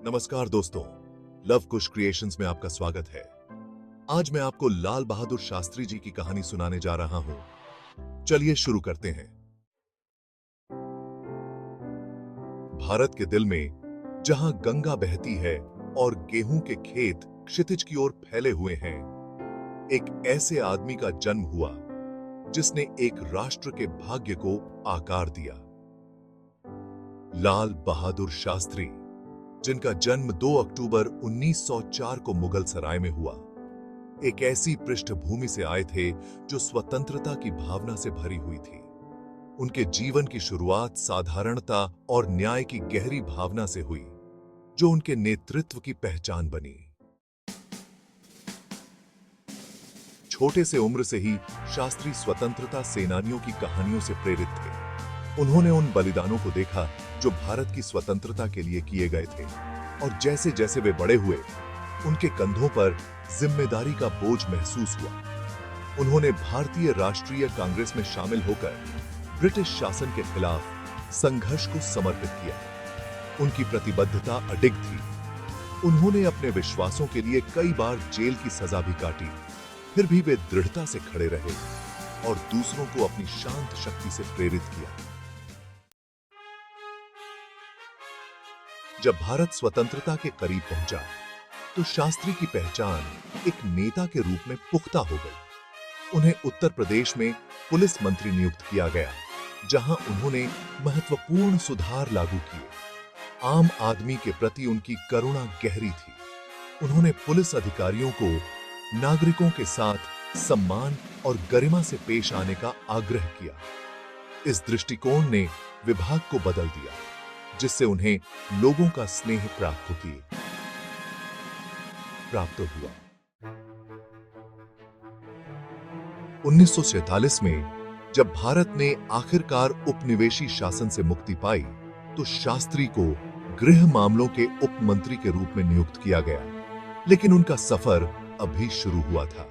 नमस्कार दोस्तों, लव कुश क्रिएशंस में आपका स्वागत है। आज मैं आपको लाल बहादुर शास्त्री जी की कहानी सुनाने जा रहा हूं। चलिए शुरू करते हैं। भारत के दिल में जहां गंगा बहती है और गेहूं के खेत क्षितिज की ओर फैले हुए हैं, एक ऐसे आदमी का जन्म हुआ जिसने एक राष्ट्र के भाग्य को आकार दिया। लाल बहादुर शास्त्री, जिनका जन्म 2 अक्टूबर 1904 को मुगल सराय में हुआ, एक ऐसी पृष्ठभूमि से आए थे जो स्वतंत्रता की भावना से भरी हुई थी। उनके जीवन की शुरुआत साधारणता और न्याय की गहरी भावना से हुई, जो उनके नेतृत्व की पहचान बनी। छोटे से उम्र से ही शास्त्री स्वतंत्रता सेनानियों की कहानियों से प्रेरित थे। उन्होंने उन बलिदानों को देखा जो भारत की स्वतंत्रता के लिए किए गए थे, और जैसे जैसे वे बड़े हुए, उनके कंधों पर जिम्मेदारी का बोझ महसूस हुआ। उन्होंने भारतीय राष्ट्रीय कांग्रेस में शामिल होकर ब्रिटिश शासन के खिलाफ संघर्ष को समर्पित किया। उनकी प्रतिबद्धता अडिग थी। उन्होंने अपने विश्वासों के लिए कई बार जेल की सजा भी काटी, फिर भी वे दृढ़ता से खड़े रहे और दूसरों को अपनी शांत शक्ति से प्रेरित किया। जब भारत स्वतंत्रता के करीब पहुंचा, तो शास्त्री की पहचान एक नेता के रूप में पुख्ता हो गई। उन्हें उत्तर प्रदेश में पुलिस मंत्री नियुक्त किया गया, जहां उन्होंने महत्वपूर्ण सुधार लागू किए। आम आदमी के प्रति उनकी करुणा गहरी थी। उन्होंने पुलिस अधिकारियों को नागरिकों के साथ सम्मान और गरिमा से पेश आने का आग्रह किया। इस दृष्टिकोण ने विभाग को बदल दिया, जिससे उन्हें लोगों का स्नेह प्राप्त हुआ। 1947 में जब भारत ने आखिरकार उपनिवेशी शासन से मुक्ति पाई, तो शास्त्री को गृह मामलों के उप मंत्री के रूप में नियुक्त किया गया, लेकिन उनका सफर अभी शुरू हुआ था।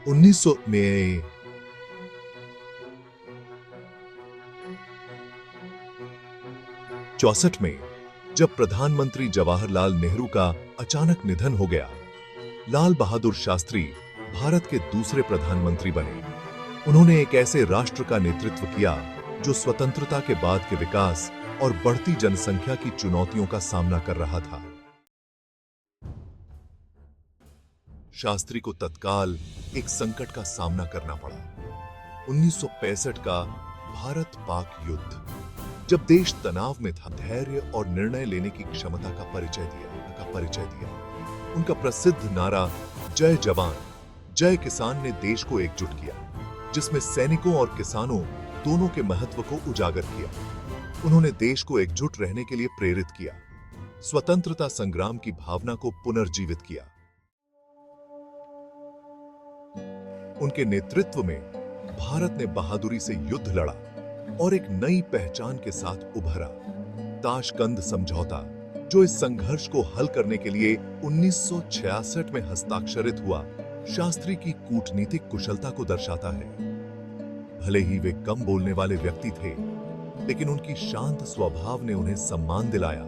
1964 में जब प्रधानमंत्री जवाहरलाल नेहरू का अचानक निधन हो गया, लाल बहादुर शास्त्री भारत के दूसरे प्रधानमंत्री बने। उन्होंने एक ऐसे राष्ट्र का नेतृत्व किया जो स्वतंत्रता के बाद के विकास और बढ़ती जनसंख्या की चुनौतियों का सामना कर रहा था। शास्त्री को तत्काल एक संकट का सामना करना पड़ा। 1965 का भारत पाक युद्ध, जब देश तनाव में था, धैर्य और निर्णय लेने की क्षमता का परिचय दिया। उनका प्रसिद्ध नारा जय जवान जय किसान ने देश को एकजुट किया, जिसमें सैनिकों और किसानों दोनों के महत्व को उजागर किया। उन्होंने देश को एकजुट रहने के लिए प्रेरित किया, स्वतंत्रता संग्राम की भावना को पुनर्जीवित किया। उनके नेतृत्व में भारत ने बहादुरी से युद्ध लड़ा और एक नई पहचान के साथ उभरा। ताशकंद समझौता, जो इस संघर्ष को हल करने के लिए 1966 में हस्ताक्षरित हुआ, शास्त्री की कूटनीतिक कुशलता को दर्शाता है। भले ही वे कम बोलने वाले व्यक्ति थे, लेकिन उनकी शांत स्वभाव ने उन्हें सम्मान दिलाया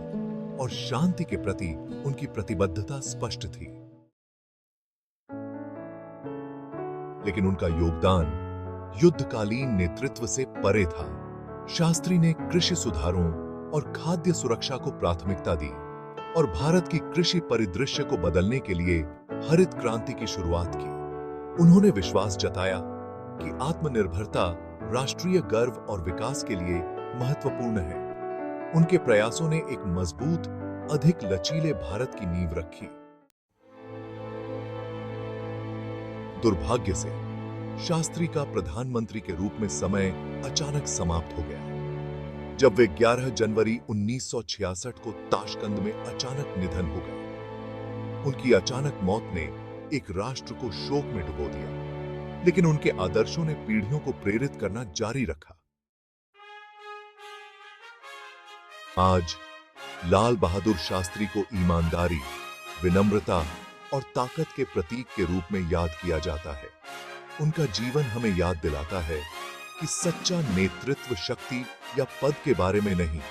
और शांति के प्रति उनकी प्रतिबद्धता स्पष्ट थी। लेकिन उनका योगदान युद्धकालीन नेतृत्व से परे था। शास्त्री ने कृषि सुधारों और खाद्य सुरक्षा को प्राथमिकता दी और भारत की कृषि परिदृश्य को बदलने के लिए हरित क्रांति की शुरुआत की। उन्होंने विश्वास जताया कि आत्मनिर्भरता राष्ट्रीय गर्व और विकास के लिए महत्वपूर्ण है। उनके प्रयासों ने एक मजबूत, अधिक लचीले भारत की नींव रखी। दुर्भाग्य से शास्त्री का प्रधानमंत्री के रूप में समय अचानक समाप्त हो गया, जब वे 11 जनवरी 1966 को ताशकंद में अचानक निधन हो गए। उनकी अचानक मौत ने एक राष्ट्र को शोक में डुबो दिया, लेकिन उनके आदर्शों ने पीढ़ियों को प्रेरित करना जारी रखा। आज लाल बहादुर शास्त्री को ईमानदारी, विनम्रता और ताकत के प्रतीक के रूप में याद किया जाता है। उनका जीवन हमें याद दिलाता है कि सच्चा नेतृत्व शक्ति या पद के बारे में नहीं,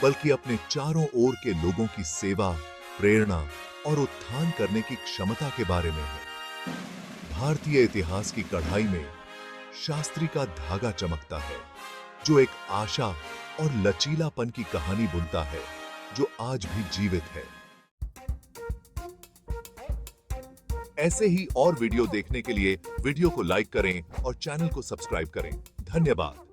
बल्कि अपने चारों ओर के लोगों की सेवा, प्रेरणा और उत्थान करने की क्षमता के बारे में है। भारतीय इतिहास की कढ़ाई में शास्त्री का धागा चमकता है, जो एक आशा और लचीलापन की कहानी बुनता है, जो आज भी जीवित है। ऐसे ही और वीडियो देखने के लिए वीडियो को लाइक करें और चैनल को सब्सक्राइब करें। धन्यवाद।